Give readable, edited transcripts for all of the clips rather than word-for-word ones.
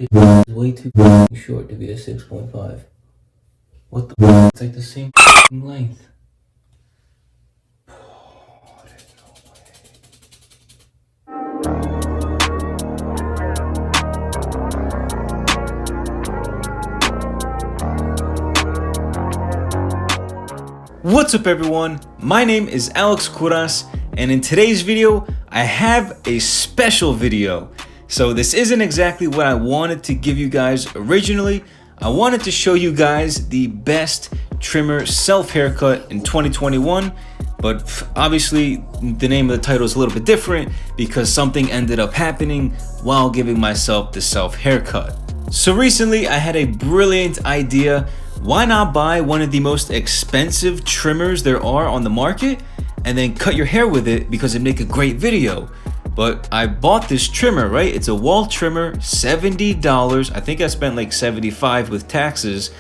It's way too short to be a 6.5. What the It's like the same length. What's up everyone, my name is Alex Kouras, and in today's video I have a special video. So this isn't exactly what I wanted to give you guys originally. I wanted to show you guys the best trimmer self haircut in 2021, but obviously the name of the title is a little bit different because something ended up happening while giving myself the self haircut. So recently I had a brilliant idea. Why not buy one of the most expensive trimmers there are on the market and then cut your hair with it because it'd make a great video? But I bought this trimmer, right? It's a wall trimmer, $70. I think I spent like $75 with taxes,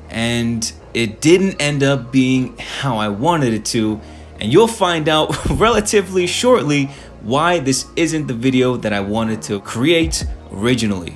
and it didn't end up being how I wanted it to. And you'll find out relatively shortly why this isn't the video that I wanted to create originally.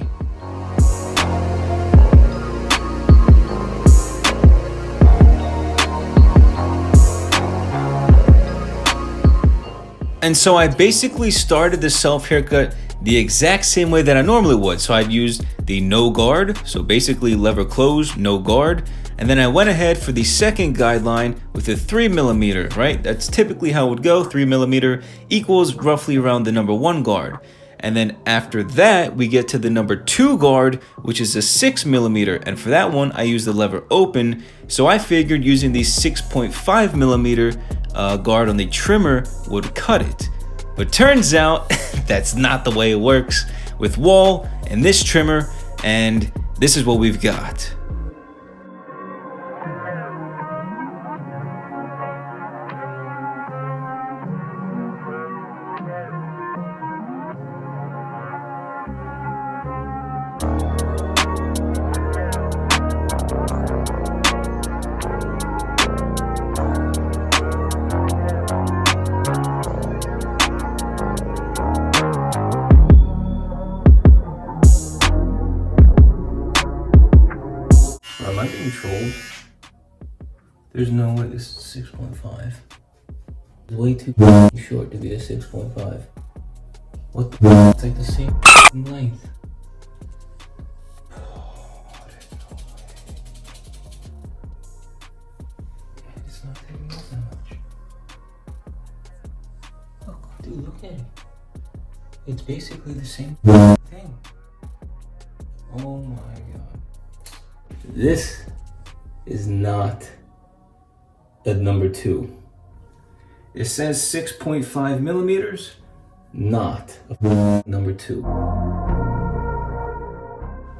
And so I basically started the self haircut the exact same way that I normally would. So I'd used the no guard, so basically lever close, no guard. And then I went ahead for the second guideline with a 3mm, right? That's typically how it would go. 3mm equals roughly around the number 1 guard. And then after that, we get to the number 2 guard, which is a 6mm. And for that one, I used the lever open. So I figured using the 6.5mm guard on the trimmer would cut it. But turns out that's not the way it works with wall and this trimmer, and this is what we've got. Am I being trolled? There's no way this is 6.5. It's way too short to be a 6.5. What the It's like the same length. It's not taking off that much. Look, dude, look at it. It's basically the same thing. Oh my god. This is not a number 2. It says 6.5mm, not a number 2.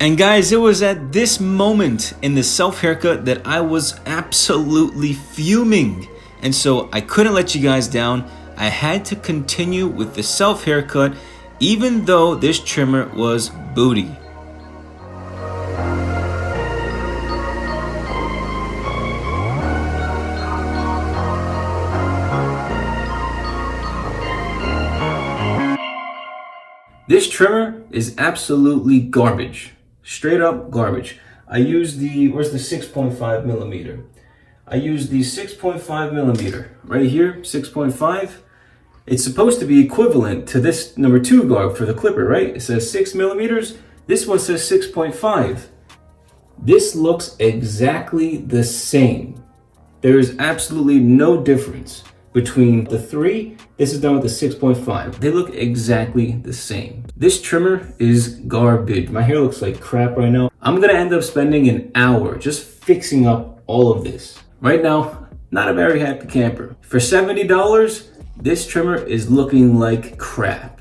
And guys, it was at this moment in the self haircut that I was absolutely fuming. And so I couldn't let you guys down. I had to continue with the self haircut, even though this trimmer was booty. This trimmer is absolutely garbage. Straight up garbage. I used where's the 6.5mm? I used the 6.5mm right here, 6.5. It's supposed to be equivalent to this number 2 guard for the clipper, right? It says 6mm. This one says 6.5. This looks exactly the same. There is absolutely no difference between the 3. This is done with the 6.5. They look exactly the same. This trimmer is garbage. My hair looks like crap right now. I'm gonna end up spending an hour just fixing up all of this. Right now, not a very happy camper. For $70, this trimmer is looking like crap.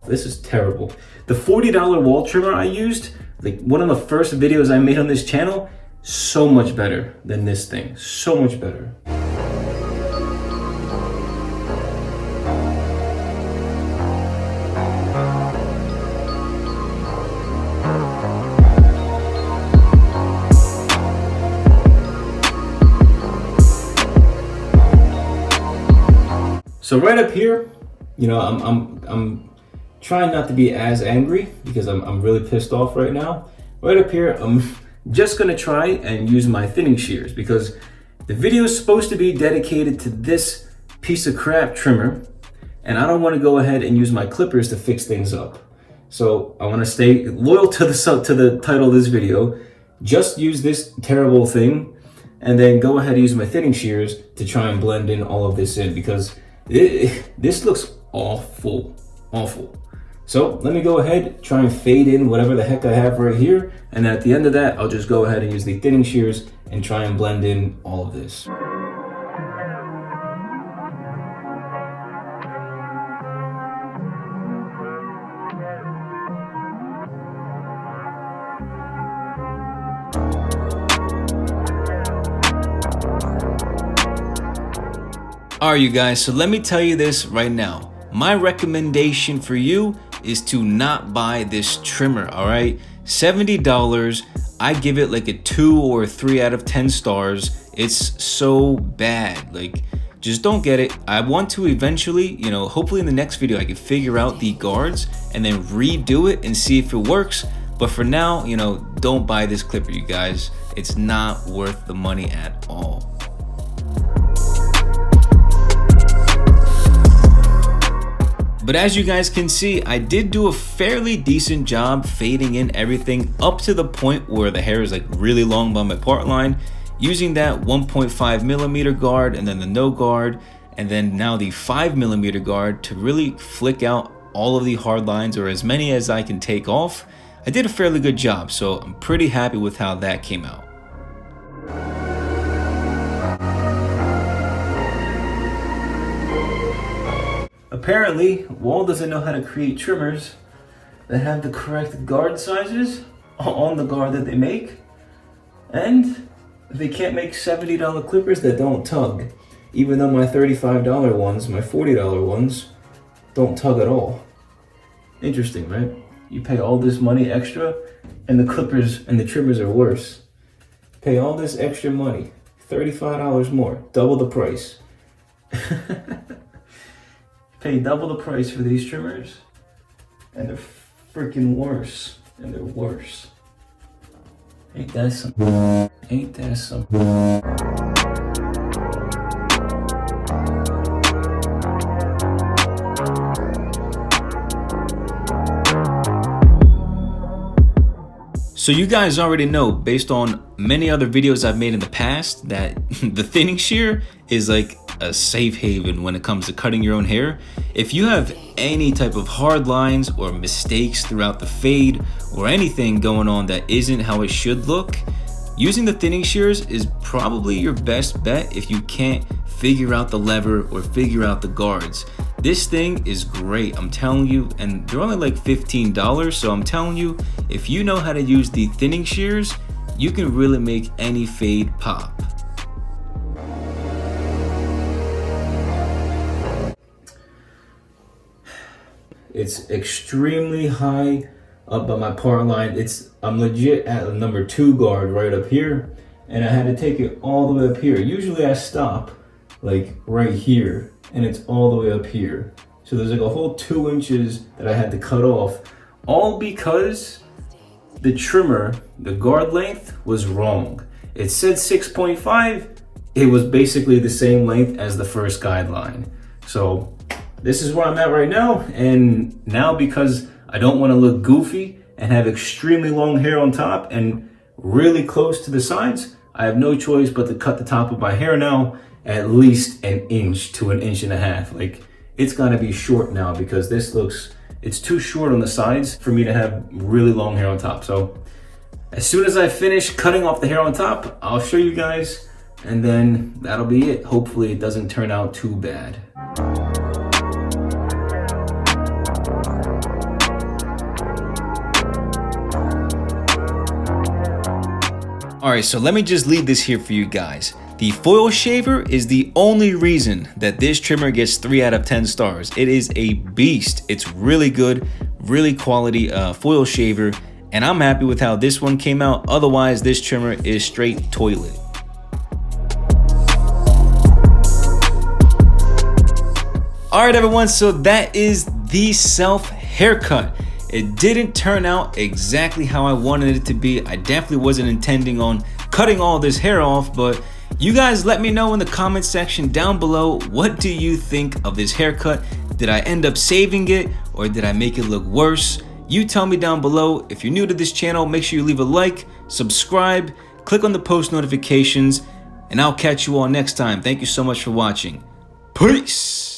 This is terrible. The $40 wall trimmer I used, like one of the first videos I made on this channel, so much better than this thing. So much better. So right up here, you know, I'm trying not to be as angry because I'm really pissed off right now. Right up here, I'm just gonna try and use my thinning shears because the video is supposed to be dedicated to this piece of crap trimmer, and I don't want to go ahead and use my clippers to fix things up. So I want to stay loyal to the title of this video. Just use this terrible thing, and then go ahead and use my thinning shears to try and blend in all of this in because this looks awful. So let me go ahead, try and fade in whatever the heck I have right here, and at the end of that, I'll just go ahead and use the thinning shears and try and blend in all of this. Alright you guys, so let me tell you this right now. My recommendation for you is to not buy this trimmer, alright? $70, I give it like a 2 or 3 out of 10 stars. It's so bad, like just don't get it. I want to eventually, you know, hopefully in the next video I can figure out the guards and then redo it and see if it works. But for now, you know, don't buy this clipper, you guys. It's not worth the money at all. But as you guys can see, I did do a fairly decent job fading in everything up to the point where the hair is like really long by my part line, using that 1.5mm guard and then the no guard, and then now the 5mm guard to really flick out all of the hard lines, or as many as I can take off. I did a fairly good job, so I'm pretty happy with how that came out. Apparently, Wall doesn't know how to create trimmers that have the correct guard sizes on the guard that they make, and they can't make $70 clippers that don't tug, even though my $35 ones, my $40 ones, don't tug at all. Interesting, right? You pay all this money extra, and the clippers and the trimmers are worse. Pay all this extra money, $35 more, double the price. Pay double the price for these trimmers, and they're freaking worse. And they're worse. Ain't that some? Ain't that some? So you guys already know, based on many other videos I've made in the past, that the thinning shear is like a safe haven when it comes to cutting your own hair. If you have any type of hard lines or mistakes throughout the fade or anything going on that isn't how it should look, using the thinning shears is probably your best bet if you can't figure out the lever or figure out the guards. This thing is great, I'm telling you, and they're only like $15, so I'm telling you, if you know how to use the thinning shears, you can really make any fade pop. It's extremely high up by my part line. I'm legit at a number 2 guard right up here, and I had to take it all the way up here. Usually I stop like right here, and it's all the way up here. So there's like a whole 2 inches that I had to cut off, all because the trimmer, the guard length was wrong. It said 6.5, it was basically the same length as the first guideline. So this is where I'm at right now, and now because I don't want to look goofy and have extremely long hair on top and really close to the sides, I have no choice but to cut the top of my hair now at least 1 inch to 1.5 inches. Like, it's gotta be short now because this looks, it's too short on the sides for me to have really long hair on top. So as soon as I finish cutting off the hair on top, I'll show you guys, and then that'll be it. Hopefully it doesn't turn out too bad. Alright, so let me just leave this here for you guys. The foil shaver is the only reason that this trimmer gets 3 out of 10 stars. It is a beast. It's really good, really quality foil shaver, and I'm happy with how this one came out. Otherwise, this trimmer is straight toilet. All right, everyone, so that is the self haircut. It didn't turn out exactly how I wanted it to be. I definitely wasn't intending on cutting all this hair off, but you guys let me know in the comment section down below, what do you think of this haircut? Did I end up saving it or did I make it look worse? You tell me down below. If you're new to this channel, make sure you leave a like, subscribe, click on the post notifications, and I'll catch you all next time. Thank you so much for watching. Peace!